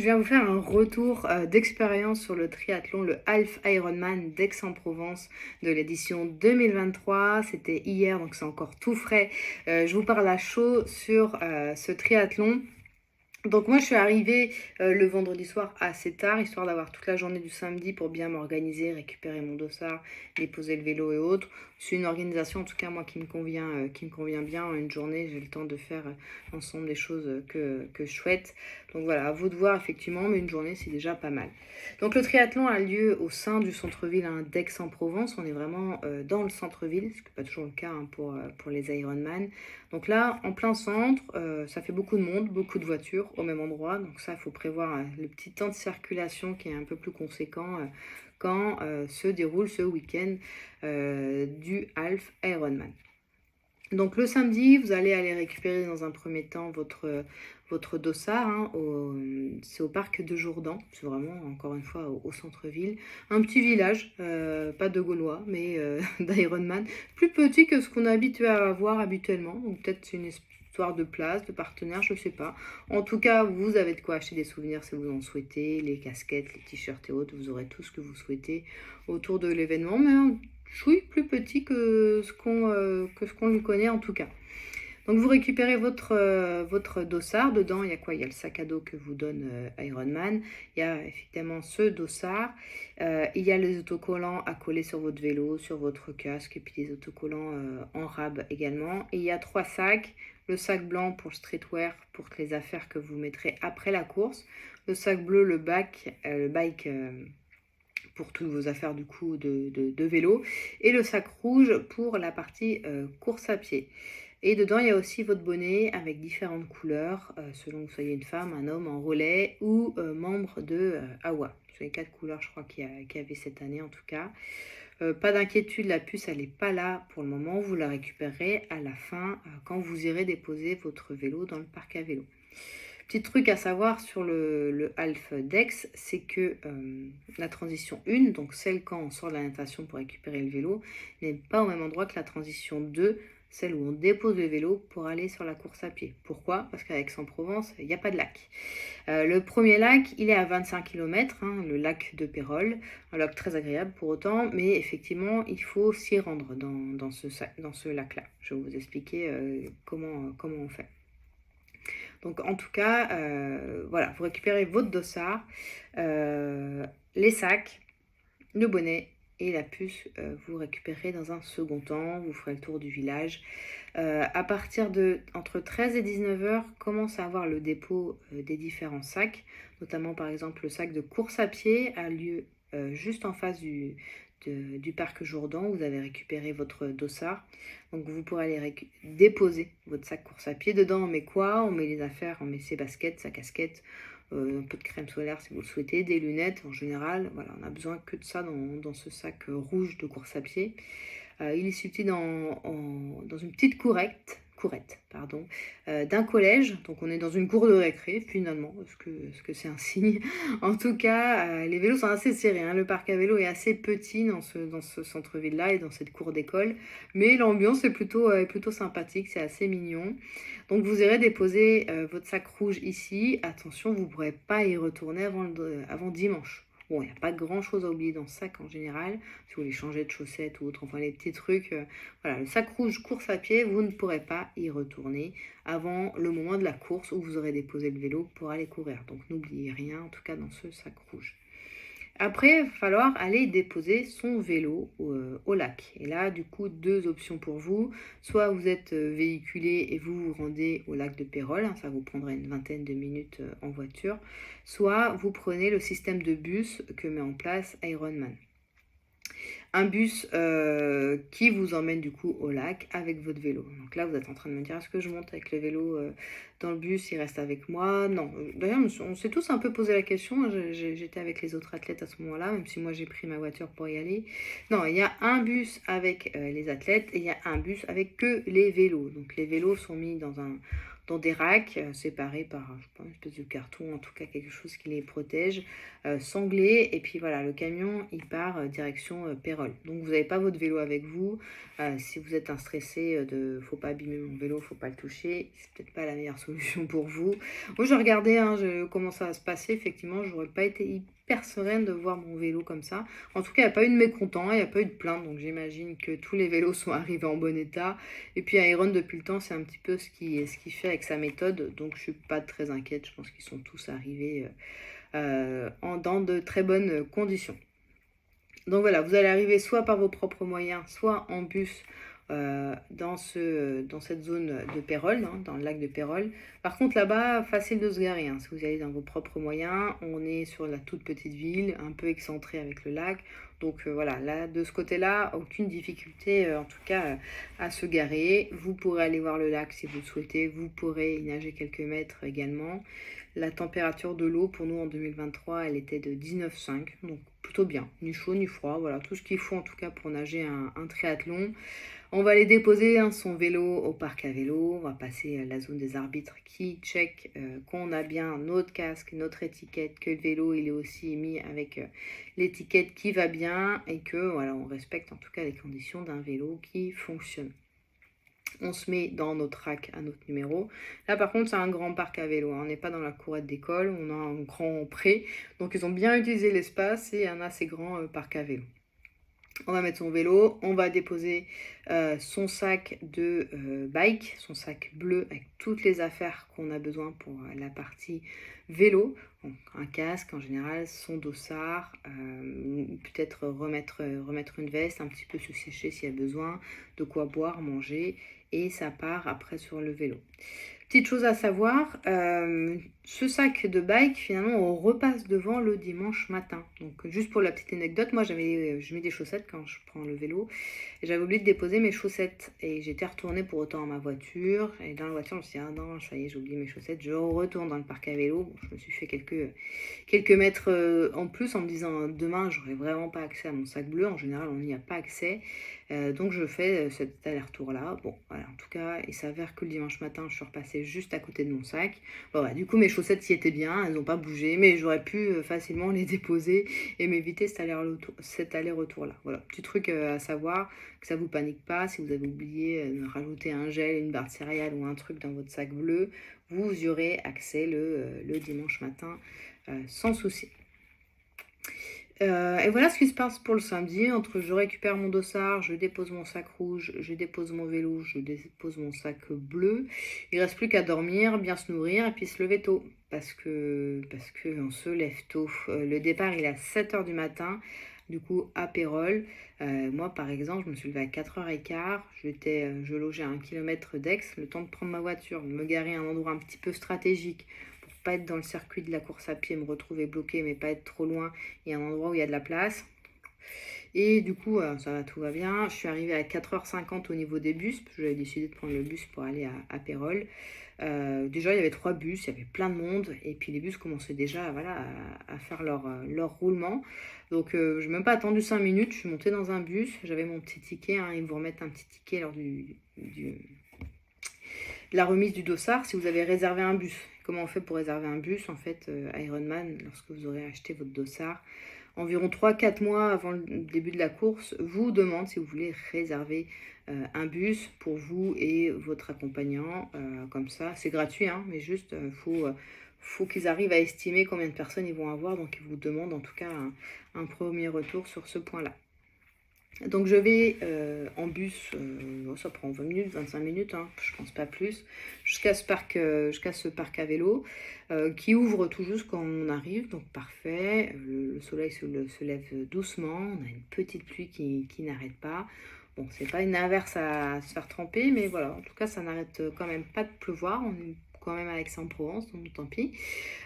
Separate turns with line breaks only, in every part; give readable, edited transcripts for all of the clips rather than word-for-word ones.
viens vous faire un retour d'expérience sur le triathlon, le Half Ironman d'Aix-en-Provence de l'édition 2023. C'était hier, donc c'est encore tout frais. Je vous parle à chaud sur ce triathlon. Donc moi je suis arrivée le vendredi soir assez tard, histoire d'avoir toute la journée du samedi pour bien m'organiser, récupérer mon dossard, déposer le vélo et autres. C'est une organisation en tout cas moi qui me convient bien. En une journée j'ai le temps de faire l'ensemble des choses que je souhaite. Donc voilà, à vous de voir effectivement, mais une journée c'est déjà pas mal. Donc le triathlon a lieu au sein du centre-ville d'Aix-en-Provence. On est vraiment dans le centre-ville, ce qui n'est pas toujours le cas pour les Ironman. Donc là, en plein centre, ça fait beaucoup de monde, beaucoup de voitures au même endroit. Donc ça, il faut prévoir le petit temps de circulation qui est un peu plus conséquent quand se déroule ce week-end du Half Ironman. Donc le samedi, vous allez aller récupérer dans un premier temps votre dossard. C'est au parc de Jourdan. C'est vraiment, encore une fois, au centre-ville. Un petit village, pas de Gaulois, mais d'Ironman. Plus petit que ce qu'on est habitué à voir habituellement. Donc peut-être c'est une histoire de place, de partenaire, je ne sais pas. En tout cas, vous avez de quoi acheter des souvenirs si vous en souhaitez. Les casquettes, les t-shirts et autres, vous aurez tout ce que vous souhaitez autour de l'événement. Mais chouille plus petit que ce qu'on lui connaît en tout cas. Donc vous récupérez votre dossard. Dedans, il y a quoi? Il y a le sac à dos que vous donne Ironman. Il y a effectivement ce dossard. Il y a les autocollants à coller sur votre vélo, sur votre casque, et puis des autocollants en rab également. Et il y a 3 sacs. Le sac blanc pour le streetwear, pour les affaires que vous mettrez après la course. Le sac bleu, le bike pour toutes vos affaires du coup de vélo, et le sac rouge pour la partie course à pied. Et dedans, il y a aussi votre bonnet avec différentes couleurs, selon que vous soyez une femme, un homme, en relais ou membre de AWA. C'est les 4 couleurs, je crois, qu'il y avait cette année en tout cas. Pas d'inquiétude, la puce, elle n'est pas là pour le moment. Vous la récupérez à la fin, quand vous irez déposer votre vélo dans le parc à vélo. Petit truc à savoir sur le Half Dex, c'est que la transition 1, donc celle quand on sort de la natation pour récupérer le vélo, n'est pas au même endroit que la transition 2, celle où on dépose le vélo pour aller sur la course à pied. Pourquoi? Parce qu'à Aix-en-Provence, il n'y a pas de lac. Le premier lac, il est à 25 km, le lac de Pérols, un lac très agréable pour autant, mais effectivement, il faut s'y rendre dans ce lac-là. Je vais vous expliquer comment on fait. Donc en tout cas, voilà, vous récupérez votre dossard, les sacs, le bonnet et la puce, vous récupérez dans un second temps. Vous ferez le tour du village. À partir de entre 13 et 19 heures, commence à avoir le dépôt des différents sacs, notamment par exemple le sac de course à pied a lieu juste en face du parc Jourdan. Vous avez récupéré votre dossard, donc vous pourrez aller déposer votre sac course à pied. Dedans on met quoi? On met les affaires, on met ses baskets, sa casquette, un peu de crème solaire si vous le souhaitez, des lunettes en général. Voilà, on a besoin que de ça dans ce sac rouge de course à pied. Il est situé dans une petite courette d'un collège. Donc on est dans une cour de récré finalement. Est-ce que c'est un signe? En tout cas, les vélos sont assez serrés. Le parc à vélo est assez petit dans ce centre-ville-là et dans cette cour d'école. Mais l'ambiance est plutôt sympathique, c'est assez mignon. Donc vous irez déposer votre sac rouge ici. Attention, vous ne pourrez pas y retourner avant dimanche. Bon, il n'y a pas grand chose à oublier dans ce sac en général. Si vous voulez changer de chaussettes ou autre, enfin les petits trucs. Voilà, le sac rouge course à pied, vous ne pourrez pas y retourner avant le moment de la course où vous aurez déposé le vélo pour aller courir. Donc n'oubliez rien, en tout cas dans ce sac rouge. Après, il va falloir aller déposer son vélo au lac. Et là, du coup, 2 options pour vous. Soit vous êtes véhiculé et vous vous rendez au lac de Pérols, ça vous prendra une vingtaine de minutes en voiture. Soit vous prenez le système de bus que met en place Ironman. Un bus qui vous emmène du coup au lac avec votre vélo. Donc là, vous êtes en train de me dire, est-ce que je monte avec le vélo dans le bus, il reste avec moi? Non. D'ailleurs, on s'est tous un peu posé la question. J'étais avec les autres athlètes à ce moment-là, même si moi j'ai pris ma voiture pour y aller. Non, il y a un bus avec les athlètes et il y a un bus avec que les vélos. Donc les vélos sont mis dans des racks séparés par je sais pas, une espèce de carton, en tout cas quelque chose qui les protège, sanglés. Et puis voilà, le camion il part direction Pérols. Donc vous n'avez pas votre vélo avec vous. Si vous êtes un stressé faut pas abîmer mon vélo, faut pas le toucher, c'est peut-être pas la meilleure solution pour vous. Moi je regardais comment ça va se passer, effectivement j'aurais pas été hyper sereine de voir mon vélo comme ça. En tout cas il n'y a pas eu de mécontents, il n'y a pas eu de plainte, donc j'imagine que tous les vélos sont arrivés en bon état. Et puis Iron depuis le temps c'est un petit peu ce qu'il fait avec sa méthode, donc je suis pas très inquiète, je pense qu'ils sont tous arrivés dans de très bonnes conditions. Donc voilà, vous allez arriver soit par vos propres moyens, soit en bus dans cette zone de Pérols, dans le lac de Pérols. Par contre, là-bas, facile de se garer. Si vous allez dans vos propres moyens, on est sur la toute petite ville, un peu excentrée avec le lac. Donc voilà, là, de ce côté-là, aucune difficulté, en tout cas, à se garer. Vous pourrez aller voir le lac si vous le souhaitez. Vous pourrez y nager quelques mètres également. La température de l'eau pour nous en 2023, elle était de 19,5, donc plutôt bien, ni chaud ni froid, voilà, tout ce qu'il faut en tout cas pour nager un triathlon. On va aller déposer son vélo au parc à vélo, on va passer la zone des arbitres qui check qu'on a bien notre casque, notre étiquette, que le vélo il est aussi mis avec l'étiquette qui va bien et que voilà, on respecte en tout cas les conditions d'un vélo qui fonctionne. On se met dans notre rack à notre numéro. Là par contre c'est un grand parc à vélo, on n'est pas dans la courette d'école, on a un grand pré, donc ils ont bien utilisé l'espace et un assez grand parc à vélo. On va mettre son vélo, on va déposer son sac de bike, son sac bleu avec toutes les affaires qu'on a besoin pour la partie vélo. Donc, un casque en général, son dossard, peut-être remettre une veste, un petit peu se sécher s'il y a besoin, de quoi boire, manger, et ça part après sur le vélo. Petite chose à savoir, ce sac de bike, finalement, on repasse devant le dimanche matin. Donc, juste pour la petite anecdote, moi, je mets des chaussettes quand je prends le vélo. Et j'avais oublié de déposer mes chaussettes. Et j'étais retournée pour autant à ma voiture. Et dans la voiture, je me suis dit, ah non, ça y est, j'ai oublié mes chaussettes. Je retourne dans le parc à vélo. Bon, je me suis fait quelques mètres en plus en me disant, demain, j'aurai vraiment pas accès à mon sac bleu. En général, on n'y a pas accès. Donc je fais cet aller-retour là. Bon, voilà, en tout cas, il s'avère que le dimanche matin, je suis repassée juste à côté de mon sac. Bon, voilà, du coup, mes chaussettes y étaient bien, elles n'ont pas bougé, mais j'aurais pu facilement les déposer et m'éviter cet aller-retour là. Voilà, petit truc à savoir, que ça vous panique pas. Si vous avez oublié de rajouter un gel, une barre de céréales ou un truc dans votre sac bleu, vous y aurez accès le dimanche matin sans souci. Et voilà ce qui se passe pour le samedi. Entre je récupère mon dossard, je dépose mon sac rouge, je dépose mon vélo, je dépose mon sac bleu. Il reste plus qu'à dormir, bien se nourrir et puis se lever tôt. Parce que on se lève tôt. Le départ il est à 7h du matin, du coup à Pérols. Moi par exemple, je me suis levée à 4h15. Je logeais à 1 km d'Aix, le temps de prendre ma voiture, de me garer à un endroit un petit peu stratégique. Pas être dans le circuit de la course à pied, me retrouver bloqué, mais pas être trop loin. Il y a un endroit où il y a de la place. Et du coup, tout va bien. Je suis arrivée à 4h50 au niveau des bus, parce que j'avais décidé de prendre le bus pour aller à Pérols. Déjà, il y avait 3 bus, il y avait plein de monde, et puis les bus commençaient déjà à faire leur roulement. Donc, je n'ai même pas attendu 5 minutes, je suis montée dans un bus, j'avais mon petit ticket, ils vous remettent un petit ticket lors de la remise du dossard si vous avez réservé un bus. Comment on fait pour réserver un bus? En fait, Ironman, lorsque vous aurez acheté votre dossard, environ 3-4 mois avant le début de la course, vous demande si vous voulez réserver un bus pour vous et votre accompagnant. Comme ça, c'est gratuit, mais juste, faut qu'ils arrivent à estimer combien de personnes ils vont avoir. Donc, ils vous demandent en tout cas un premier retour sur ce point-là. Donc je vais en bus, ça prend 20 minutes, 25 minutes, je pense pas plus, jusqu'à ce parc à vélo qui ouvre tout juste quand on arrive, donc parfait. Le soleil se lève doucement, on a une petite pluie qui n'arrête pas. Bon, c'est pas une averse à se faire tremper, mais voilà, en tout cas ça n'arrête quand même pas de pleuvoir, on est quand même à Aix-en-Provence, donc tant pis.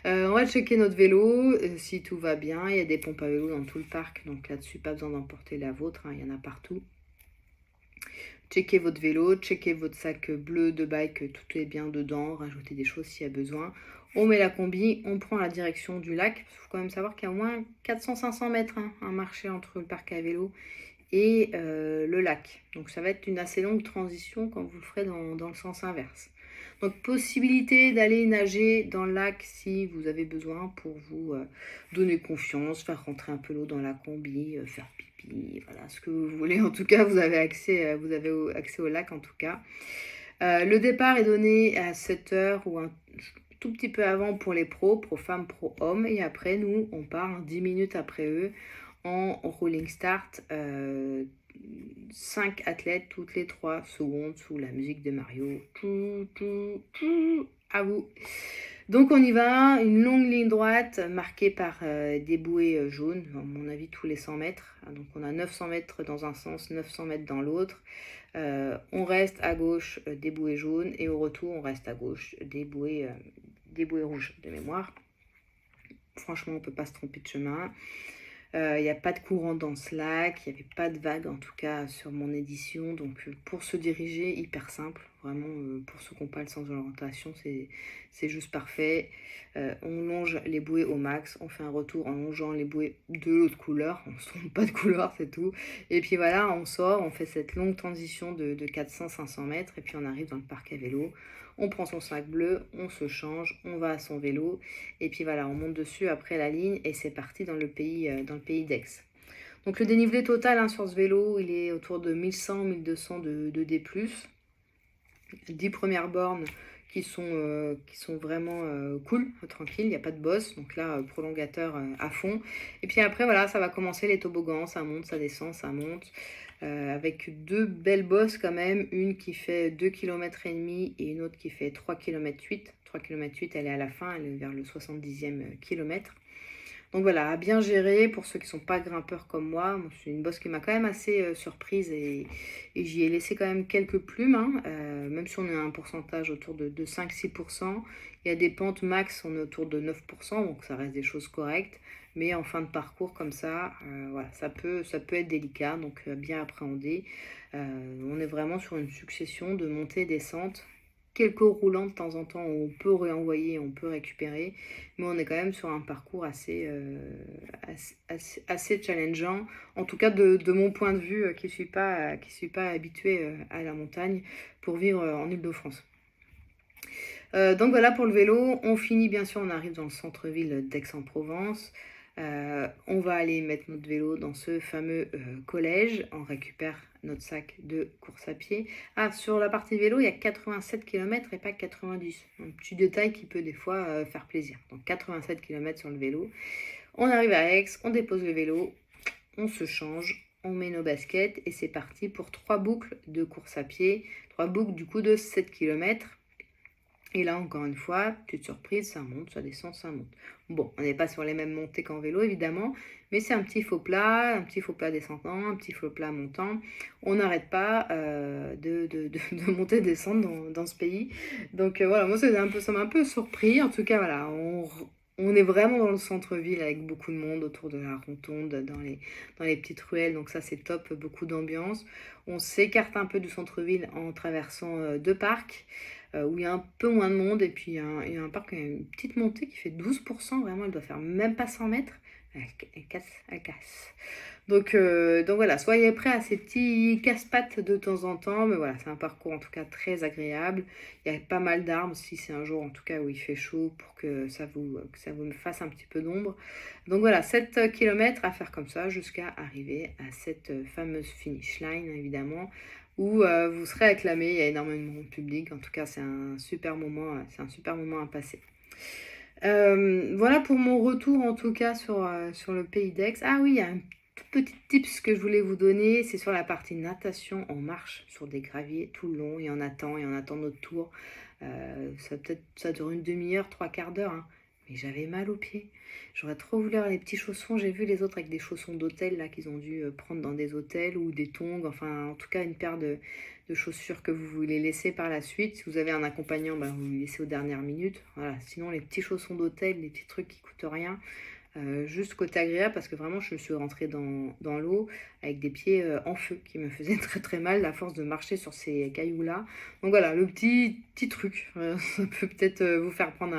On va checker notre vélo, si tout va bien. Il y a des pompes à vélo dans tout le parc, donc là-dessus, pas besoin d'emporter la vôtre, il y en a partout. Checkez votre vélo, checkez votre sac bleu de bike, tout est bien dedans, rajoutez des choses s'il y a besoin. On met la combi, on prend la direction du lac. Il faut quand même savoir qu'il y a au moins 400-500 mètres, un marché entre le parc à vélo et le lac. Donc ça va être une assez longue transition quand vous le ferez dans le sens inverse. Donc possibilité d'aller nager dans le lac si vous avez besoin pour vous donner confiance, faire rentrer un peu l'eau dans la combi, faire pipi, voilà ce que vous voulez. En tout cas, vous avez accès, accès au lac en tout cas. Le départ est donné à 7 heures ou un tout petit peu avant pour les pros, pro femmes, pro hommes. Et après, nous, on part 10 minutes après eux en rolling start. 5 athlètes toutes les 3 secondes sous la musique de Mario. À vous. Donc on y va, une longue ligne droite marquée par des bouées jaunes, à mon avis tous les 100 mètres. Donc on a 900 mètres dans un sens, 900 mètres dans l'autre. On reste à gauche des bouées jaunes et au retour on reste à gauche des bouées rouges de mémoire. Franchement on ne peut pas se tromper de chemin. Il n'y a pas de courant dans ce lac, il n'y avait pas de vagues en tout cas sur mon édition, donc pour se diriger, hyper simple, vraiment pour ceux qui n'ont pas le sens de l'orientation, c'est juste parfait. On longe les bouées au max, on fait un retour en longeant les bouées de l'autre couleur, on ne se trompe pas de couleur, c'est tout. Et puis voilà, on sort, on fait cette longue transition de 400-500 mètres et puis on arrive dans le parc à vélo. On prend son sac bleu, on se change, on va à son vélo et puis voilà, on monte dessus après la ligne et c'est parti dans le pays d'Aix. Donc le dénivelé total sur ce vélo, il est autour de 1100-1200 de D+. 10 premières bornes qui sont vraiment cool, tranquille, il n'y a pas de boss, donc là prolongateur à fond. Et puis après voilà, ça va commencer les toboggans, ça monte, ça descend, ça monte. Avec 2 belles bosses quand même, une qui fait 2,5 km et une autre qui fait 3,8 km. 3,8 km, elle est à la fin, elle est vers le 70e kilomètre. Donc voilà, à bien gérer pour ceux qui ne sont pas grimpeurs comme moi. C'est une bosse qui m'a quand même assez surprise et j'y ai laissé quand même quelques plumes, hein. Même si on est à un pourcentage autour de 5-6%. Il y a des pentes max, on est autour de 9%, donc ça reste des choses correctes. Mais en fin de parcours comme ça, voilà, ça peut être délicat, donc bien appréhender. On est vraiment sur une succession de montées et descentes. Quelques roulants de temps en temps où on peut réenvoyer, on peut récupérer, mais on est quand même sur un parcours assez challengeant, en tout cas de mon point de vue qui suis pas habituée à la montagne pour vivre en Île-de-France. Donc voilà pour le vélo, on finit bien sûr, on arrive dans le centre-ville d'Aix-en-Provence. On va aller mettre notre vélo dans ce fameux collège, on récupère notre sac de course à pied. Ah, sur la partie vélo, il y a 87 km et pas 90. Un petit détail qui peut des fois faire plaisir. Donc 87 km sur le vélo. On arrive à Aix, on dépose le vélo, on se change, on met nos baskets et c'est parti pour 3 boucles de course à pied. 3 boucles du coup de 7 km. Et là, encore une fois, petite surprise, ça monte, ça descend, ça monte. Bon, on n'est pas sur les mêmes montées qu'en vélo, évidemment, mais c'est un petit faux plat descendant, un petit faux plat montant. On n'arrête pas de monter et descendre dans ce pays. Donc voilà, moi, ça m'a un peu surpris. En tout cas, voilà, on est vraiment dans le centre-ville avec beaucoup de monde autour de la rotonde, dans les petites ruelles. Donc ça, c'est top, beaucoup d'ambiance. On s'écarte un peu du centre-ville en traversant 2 parcs. Où il y a un peu moins de monde et puis il y a un parc, une petite montée qui fait 12%, vraiment elle doit faire même pas 100 mètres, elle casse. Donc voilà, soyez prêts à ces petits casse-pattes de temps en temps, mais voilà, c'est un parcours en tout cas très agréable. Il y a pas mal d'arbres si c'est un jour en tout cas où il fait chaud pour que ça vous fasse un petit peu d'ombre. Donc voilà, 7 km à faire comme ça jusqu'à arriver à cette fameuse finish line évidemment, où vous serez acclamé, il y a énormément de public, en tout cas c'est un super moment à passer. Voilà pour mon retour en tout cas sur le pays d'Aix. Ah oui, il y a un tout petit tips que je voulais vous donner, c'est sur la partie natation. On marche sur des graviers tout le long et on attend notre tour. Ça dure une demi-heure, 3/4 d'heure, hein. Mais j'avais mal aux pieds. J'aurais trop voulu avoir les petits chaussons. J'ai vu les autres avec des chaussons d'hôtel là qu'ils ont dû prendre dans des hôtels ou des tongs. Enfin, en tout cas, une paire de chaussures que vous voulez laisser par la suite. Si vous avez un accompagnant, vous les laissez aux dernières minutes. Voilà. Sinon, les petits chaussons d'hôtel, les petits trucs qui coûtent rien, Juste côté agréable parce que vraiment je me suis rentrée dans l'eau avec des pieds, en feu qui me faisaient très, très mal à force de marcher sur ces cailloux-là. Donc voilà, le petit truc, ça peut peut-être, vous faire prendre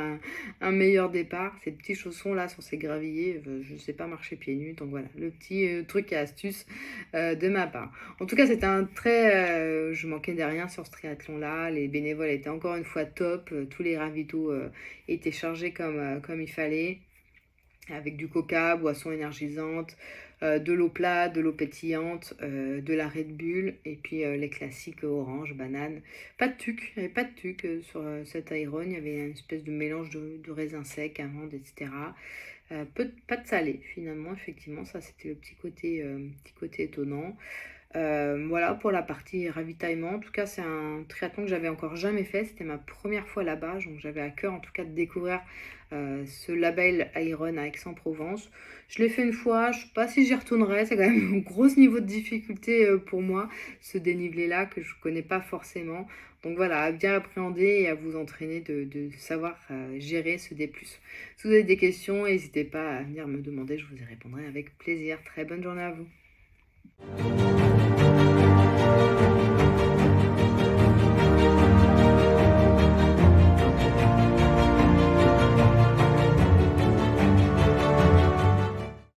un meilleur départ. Ces petits chaussons-là sur ces graviers, je ne sais pas marcher pieds nus, donc voilà, le petit, truc et astuce, de ma part. En tout cas, c'était un très, je manquais de rien sur ce triathlon-là. Les bénévoles étaient encore une fois top, tous les ravitaux, étaient chargés comme il fallait avec du coca, boisson énergisante, de l'eau plate, de l'eau pétillante, de la Red Bull et puis les classiques orange, banane. Pas de tuc, il n'y avait pas de tuc sur cet Iron, il y avait une espèce de mélange de raisins secs, amandes, etc. Pas de salé finalement, effectivement, ça c'était le petit côté étonnant. Voilà pour la partie ravitaillement. En tout cas, c'est un triathlon que j'avais encore jamais fait. C'était ma première fois là-bas, donc j'avais à cœur en tout cas de découvrir ce label Iron à Aix-en-Provence. Je l'ai fait une fois, je ne sais pas si j'y retournerai. C'est quand même un gros niveau de difficulté pour moi, ce dénivelé-là que je ne connais pas forcément. Donc voilà, à bien appréhender et à vous entraîner de savoir gérer ce D+. Si vous avez des questions, n'hésitez pas à venir me demander, je vous y répondrai avec plaisir. Très bonne journée à vous.